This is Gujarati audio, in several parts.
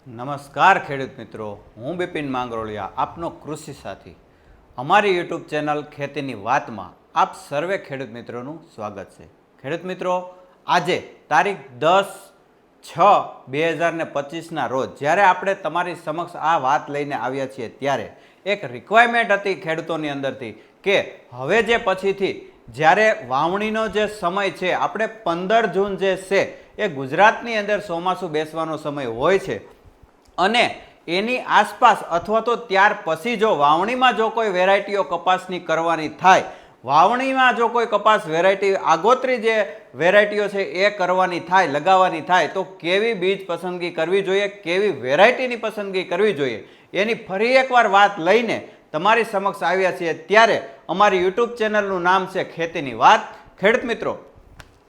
નમસ્કાર ખેડૂત મિત્રો, હું બિપિન માંગરોળિયા, આપનો કૃષિ સાથી. અમારી યુટ્યુબ ચેનલ ખેતીની વાતમાં આપ સર્વે ખેડૂત મિત્રોનું સ્વાગત છે. ખેડૂત મિત્રો, આજે તારીખ 10/6/2025ના રોજ જ્યારે આપણે તમારી સમક્ષ આ વાત લઈને આવ્યા છીએ ત્યારે એક રિક્વાયરમેન્ટ હતી ખેડૂતોની અંદરથી કે હવે જે પછીથી જ્યારે વાવણીનો જે સમય છે, આપણે 15 જૂન જે છે એ ગુજરાતની અંદર ચોમાસું બેસવાનો સમય હોય છે અને એની આસપાસ અથવા તો ત્યાર પછી જો વાવણીમાં જો કોઈ વેરાયટીઓ કપાસની કરવાની થાય, વાવણીમાં જો કોઈ કપાસ વેરાયટી આગોતરી જે વેરાયટીઓ છે એ કરવાની થાય, લગાવવાની થાય, તો કેવી બીજ પસંદગી કરવી જોઈએ, કેવી વેરાયટીની પસંદગી કરવી જોઈએ, એની ફરી એકવાર વાત લઈને તમારી સમક્ષ આવ્યા છીએ. ત્યારે અમારી યુટ્યુબ ચેનલનું નામ છે ખેતીની વાત. ખેડૂત મિત્રો,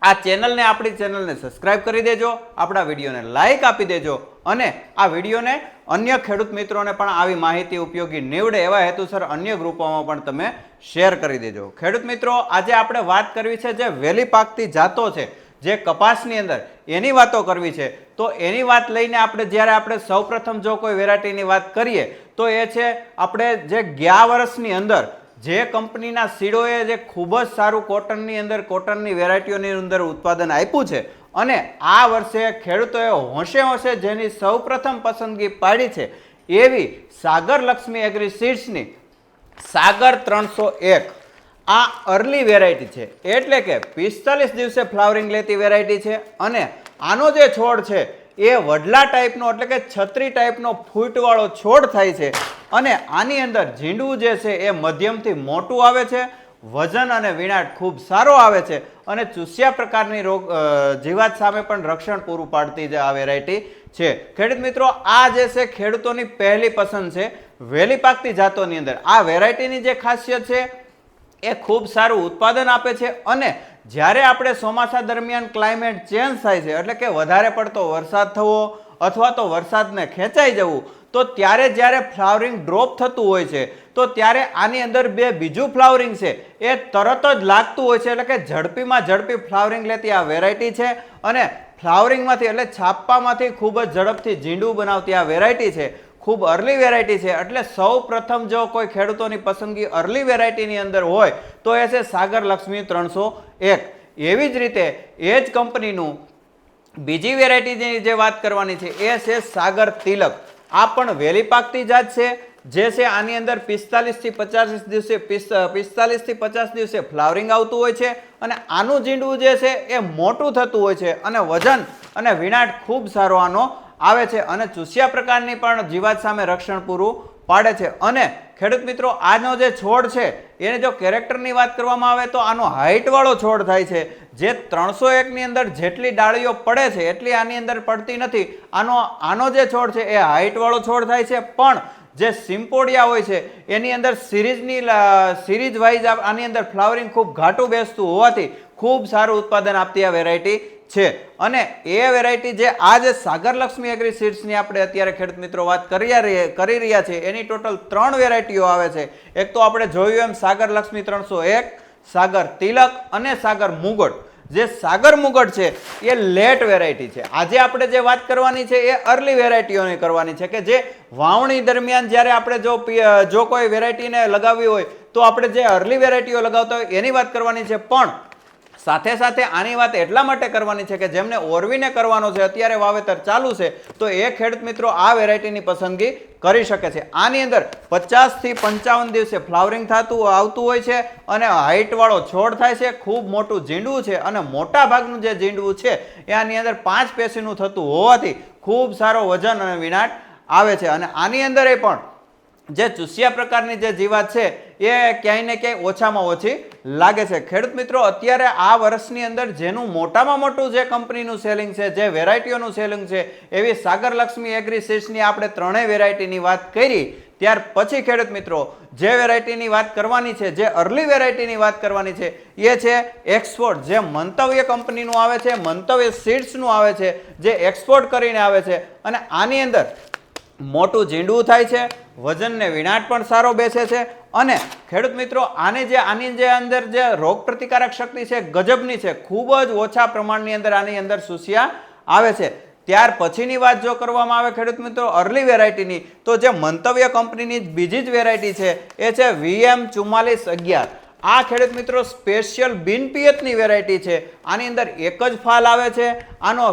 આ ચેનલને, આપણી ચેનલને સબસ્ક્રાઇબ કરી દેજો, આપણા વિડીયોને લાઇક આપી દેજો અને આ વિડીયોને અન્ય ખેડૂત મિત્રોને પણ આવી માહિતી ઉપયોગી નીવડે એવા હેતુસર અન્ય ગ્રુપોમાં પણ તમે શેર કરી દેજો. ખેડૂત મિત્રો, આજે આપણે વાત કરવી છે જે વહેલી પાકતી જાતો છે, જે કપાસની અંદર, એની વાતો કરવી છે. તો એની વાત લઈને આપણે સૌપ્રથમ જો કોઈ વેરાયટીની વાત કરીએ તો એ છે આપણે જે ગયા વર્ષની અંદર જે કંપનીના સીડોએ જે ખૂબ જ સારું કોટનની વેરાયટીઓની અંદર ઉત્પાદન આપ્યું છે અને આ વર્ષે ખેડૂતોએ હોંશે જેની સૌપ્રથમ પસંદગી પાડી છે એવી સાગર લક્ષ્મી એગ્રી સીડ્સની સાગર 301 આ અર્લી વેરાયટી છે, એટલે કે 45 દિવસે ફ્લાવરિંગ લેતી વેરાયટી છે અને આનો જે છોડ છે એ વડલા ટાઈપનો, એટલે કે છત્રી ટાઈપનો ફૂટવાળો છોડ થાય છે અને આની અંદર ઝીંડવું જે છે એ મધ્યમથી મોટું આવે છે, વજન અને વિણાટ ખૂબ સારો આવે છે અને ચૂસ્યા પ્રકારની જીવાત સામે પણ રક્ષણ પૂરું પાડતી જે આ વેરાયટી છે. ખેડૂત મિત્રો, આ જે છે ખેડૂતોની પહેલી પસંદ છે વહેલી પાકતી જાતોની અંદર. આ વેરાયટીની જે ખાસિયત છે એ ખૂબ સારું ઉત્પાદન આપે છે અને જ્યારે આપણે ચોમાસા દરમિયાન ક્લાઇમેટ ચેન્જ થાય છે, એટલે કે વધારે પડતો વરસાદ થવો અથવા તો વરસાદને ખેંચાઈ જવું, તો ત્યારે જ્યારે ફ્લાવરિંગ ડ્રોપ થતું હોય છે તો ત્યારે આની અંદર બીજું ફ્લાવરિંગ છે એ તરત જ લાગતું હોય છે, એટલે કે ઝડપીમાં ઝડપી ફ્લાવરિંગ લેતી આ વેરાયટી છે અને ફ્લાવરિંગમાંથી, એટલે છાપવામાંથી ખૂબ જ ઝડપથી ઝીંડું બનાવતી આ વેરાયટી છે. ખૂબ અર્લી વેરાયટી છે, એટલે સૌ પ્રથમ જો કોઈ ખેડૂતોની પસંદગી અર્લી વેરાયટીની અંદર હોય તો એ છે સાગર લક્ષ્મી 301. એવી જ રીતે એ જ કંપનીનું બીજી વેરાયટીની જે વાત કરવાની છે એ છે સાગર તિલક. આ પણ વહેલી પાકતી જાત છે, જે છે આની અંદર 45 થી 50 દિવસે ફ્લાવરિંગ આવતું હોય છે અને આનું ઝીંડવું જે છે એ મોટું થતું હોય છે અને વજન અને વિણાટ ખૂબ સારો આનો આવે છે અને ચૂસ્યા પ્રકારની પણ જીવાત સામે રક્ષણ પૂરું પાડે છે. અને ખેડૂત મિત્રો, આનો જે છોડ છે એને જો કેરેક્ટરની વાત કરવામાં આવે તો આનો હાઇટ વાળો છોડ થાય છે, જે 301 ની અંદર જેટલી ડાળીઓ પડે છે એટલી આની અંદર પડતી નથી. આનો જે છોડ છે એ હાઇટ વાળો છોડ થાય છે, પણ જે સિમ્પોડિયા હોય છે એની અંદર સિરીઝ વાઇઝ આની અંદર ફ્લાવરિંગ ખૂબ ઘાટું બેસતું હોવાથી ખૂબ સારું ઉત્પાદન આપતી આ વેરાયટી છે. અને એ વેરાયટી જે આ જે સાગર લક્ષ્મી એગ્રી સીડ્સની આપણે અત્યારે ખેડૂત મિત્રો વાત કરી રહ્યા છે, એની ટોટલ 3 વેરાયટીઓ આવે છે. એક તો આપણે જોયું એમ સાગર લક્ષ્મી 301, સાગર તિલક અને સાગર મુગટ. જે સાગર મુગટ છે એ લેટ વેરાયટી છે. આજે આપણે જે વાત કરવાની છે એ અર્લી વેરાયટીઓની કરવાની છે કે જે વાવણી દરમિયાન જ્યારે આપણે જો કોઈ વેરાયટીને લગાવવી હોય તો આપણે જે અર્લી વેરાયટીઓ લગાવતા હોય એની વાત કરવાની છે. પણ સાથે સાથે આની વાત એટલા માટે કરવાની છે કે જેમને ઓરવીને કરવાનો છે, અત્યારે વાવેતર ચાલુ છે, તો એ ખેડૂત મિત્રો આ વેરાયટીની પસંદગી કરી શકે છે. આની અંદર 50 થી 55 દિવસે ફ્લાવરિંગ આવતું હોય છે અને હાઇટ વાળો છોડ થાય છે, ખૂબ મોટું ઝીંડવું છે અને મોટા ભાગનું જે ઝીંડવું છે એ આની અંદર 5 પેશીનું થતું હોવાથી ખૂબ સારો વજન અને વિણાટ આવે છે. અને આની અંદર એ પણ જે ચૂસ્યા પ્રકારની જે જીવાત છે એ ક્યાંય ને ક્યાંય ઓછામાં ઓછી લાગે છે. ખેડૂત મિત્રો, અત્યારે આ વર્ષની અંદર જેનું મોટામાં મોટું જે કંપનીનું સેલિંગ છે, જે વેરાયટીઓનું સેલિંગ છે, એવી સાગર લક્ષ્મી એગ્રી સીડ્સની આપણે 3 વેરાયટીની વાત કરી. ત્યાર પછી ખેડૂત મિત્રો, જે વેરાયટીની વાત કરવાની છે, જે અર્લી વેરાયટીની વાત કરવાની છે એ છે એક્સપોર્ટ, જે મંતવ્ય કંપનીનું આવે છે, મંતવ્ય સીડ્સનું આવે છે, જે એક્સપોર્ટ કરીને આવે છે અને આની અંદર મોટું ઝીંડવું થાય છે, વજનને વિણાટ પણ સારો બેસે છે અને ખેડૂત મિત્રો, આની જે અંદર જે રોગ પ્રતિકારક શક્તિ છે ગજબની છે. ખૂબ જ ઓછા પ્રમાણની અંદર આની અંદર સુસિયા આવે છે. ત્યાર પછીની વાત જો કરવામાં આવે ખેડૂત મિત્રો અર્લી વેરાયટીની, તો જે મંતવ્ય કંપનીની બીજી જ વેરાયટી છે એ છે VM4411. આ ખેડૂત મિત્રો સ્પેશિયલ બિનપિયતની વેરાયટી છે. આની અંદર એક જ ફાલ આવે છે. આનો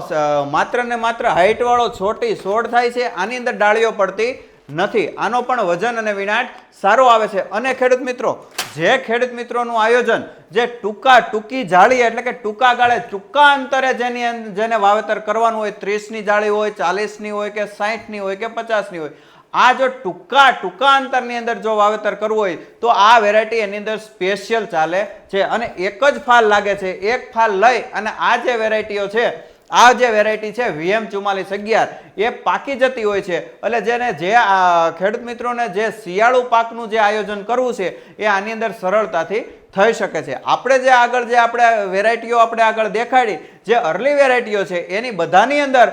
માત્ર ને માત્ર હાઇટવાળો છોટી છોડ થાય છે. આની અંદર ડાળીઓ પડતી નથી. આનો પણ વજન અને વિનાટ સારો આવે છે. અને ખેડૂત મિત્રો જે ખેડૂત મિત્રોનું આયોજન જે ટૂંકી જાળી એટલે કે ટૂંકા ગાળે ટૂંકા અંતરે જેને વાવેતર કરવાનું હોય, 30ની જાળી હોય, 40ની હોય કે 60ની હોય કે 50ની હોય, આ જો ટૂંકા અંતરની અંદર જો વાવેતર કરવું હોય તો આ વેરાયટી એની અંદર સ્પેશિયલ ચાલે છે. અને એક જ ફાલ લાગે છે. એક ફાલ લઈ અને આ જે વેરાયટીઓ છે, આ જે વેરાયટી છે VM4411 એ પાકી જતી હોય છે. એટલે જે ખેડૂત મિત્રોને જે શિયાળુ પાકનું જે આયોજન કરવું છે એ આની અંદર સરળતાથી થઈ શકે છે. આપણે વેરાયટીઓ આગળ દેખાડી, જે અર્લી વેરાયટીઓ છે એની બધાની અંદર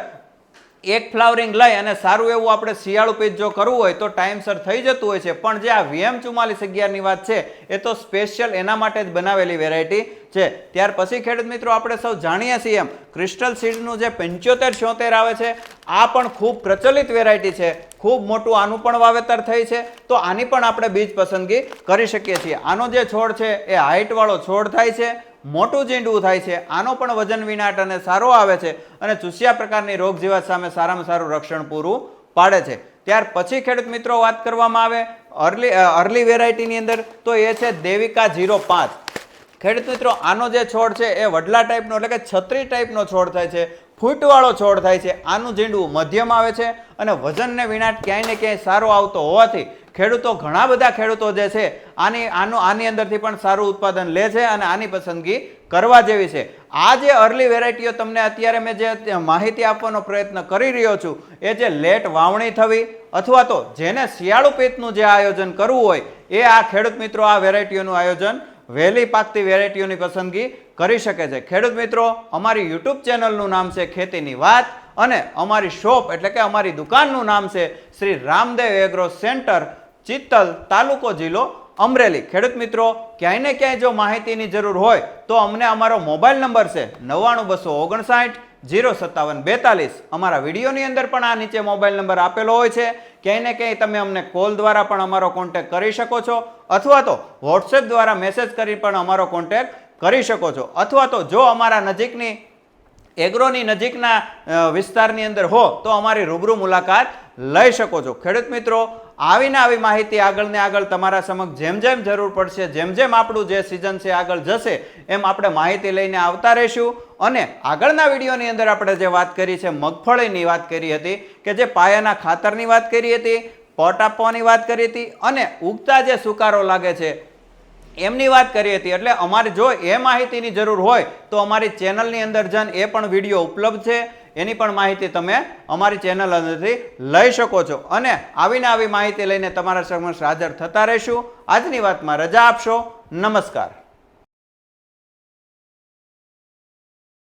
એક ફ્લાવરિંગ લઈ અને સારું એવું આપણે શિયાળુ પેજ જો કરવું હોય તો ટાઈમસર થઈ જતું હોય છે. પણ જે આ VM4411 ની વાત છે એ તો સ્પેશિયલ એના માટે જ બનાવેલી વેરાયટી છે. ત્યાર પછી ખેડૂત મિત્રો આપણે સૌ જાણીએ છીએ એમ ક્રિસ્ટલ સીડનું જે 7576 આવે છે, આ પણ ખૂબ પ્રચલિત વેરાયટી છે. ખૂબ મોટું આનું પણ વાવેતર થઈ છે. તો આની પણ આપણે બીજ પસંદગી કરી શકીએ છીએ. આનો જે છોડ છે એ હાઇટ વાળો છોડ થાય છે, મોટું ઝીંડવું થાય છે. આનો પણ વજન વિનાટ અને સારો આવે છે અને ચૂસિયા પ્રકારની રોગ જીવાત સામે સારામાં સારું રક્ષણ પૂરું પાડે છે. ત્યાર પછી ખેડૂત મિત્રો વાત કરવામાં આવે અર્લી વેરાયટીની અંદર તો એ છે દેવિકા 05. ખેડૂત મિત્રો આનો જે છોડ છે એ વડલા ટાઈપનો એટલે કે છત્રી ટાઈપનો છોડ થાય છે, ફૂટવાળો છોડ થાય છે. આનું ઝીંડવું મધ્યમ આવે છે અને વજન ને વિનાટ ક્યાંય ને ક્યાંય સારો આવતો હોવાથી ઘણા બધા ખેડૂતો જે છે આની અંદરથી પણ સારું ઉત્પાદન લે છે અને આની પસંદગી કરવા જેવી છે. આ જે અર્લી વેરાયટીઓ તમને અત્યારે મેં જે માહિતી આપવાનો પ્રયત્ન કરી રહ્યો છું એ જે લેટ વાવણી થવી અથવા તો જેને શિયાળુ પેટનું જે આયોજન કરવું હોય એ આ ખેડૂત મિત્રો આ વેરાયટીઓનું આયોજન વહેલી પાકતી વેરાયટીઓની પસંદગી કરી શકે છે. ખેડૂત મિત્રો અમારી યુટ્યુબ ચેનલનું નામ છે ખેતીની વાત અને અમારી શોપ એટલે કે અમારી દુકાનનું નામ છે શ્રી રામદેવ એગ્રો સેન્ટર, ચિત્તલ, તાલુકો જિલ્લો અમરેલી. ખેડૂત મિત્રો ક્યાંય ને ક્યાંય જો માહિતીની જરૂર હોય તો અમને અમારો મોબાઈલ નંબર છે 99259 05742. અમારા વિડીયોની અંદર પણ આ નીચે મોબાઈલ નંબર આપેલો હોય છે. ક્યાંય ને ક્યાંય તમે અમને કોલ દ્વારા પણ અમારો કોન્ટેક્ટ કરી શકો છો અથવા તો વોટ્સએપ દ્વારા મેસેજ કરી પણ અમારો કોન્ટેક્ટ કરી શકો છો. અથવા તો જો અમારા નજીકની એગ્રોની નજીકના વિસ્તારની અંદર હો તો અમારી રૂબરૂ મુલાકાત લઈ શકો છો. ખેડૂત મિત્રો આવી માહિતી આગળ તમારા સમક્ષ જેમ જરૂર પડશે, જેમ આપણું જે સિઝન છે આગળ જશે એમ આપણે માહિતી લઈને આવતા રહીશું. અને આગળના વિડીયોની અંદર આપણે જે વાત કરી છે મગફળીની વાત કરી હતી કે જે પાયાના ખાતરની વાત કરી હતી, પટ આપવાની વાત કરી હતી અને ઉગતા જે સુકારો લાગે છે એમની વાત કરી હતી. એટલે અમારે જો એ માહિતીની જરૂર હોય તો અમારી ચેનલની અંદર જન એ પણ વિડીયો ઉપલબ્ધ છે, એની પણ માહિતી તમે અમારી ચેનલ અંદરથી લઈ શકો છો. અને આવી માહિતી લઈને તમારા સમક્ષ હાજર થતા રહીશું. આજની વાતમાં રજા આપશો. નમસ્કાર.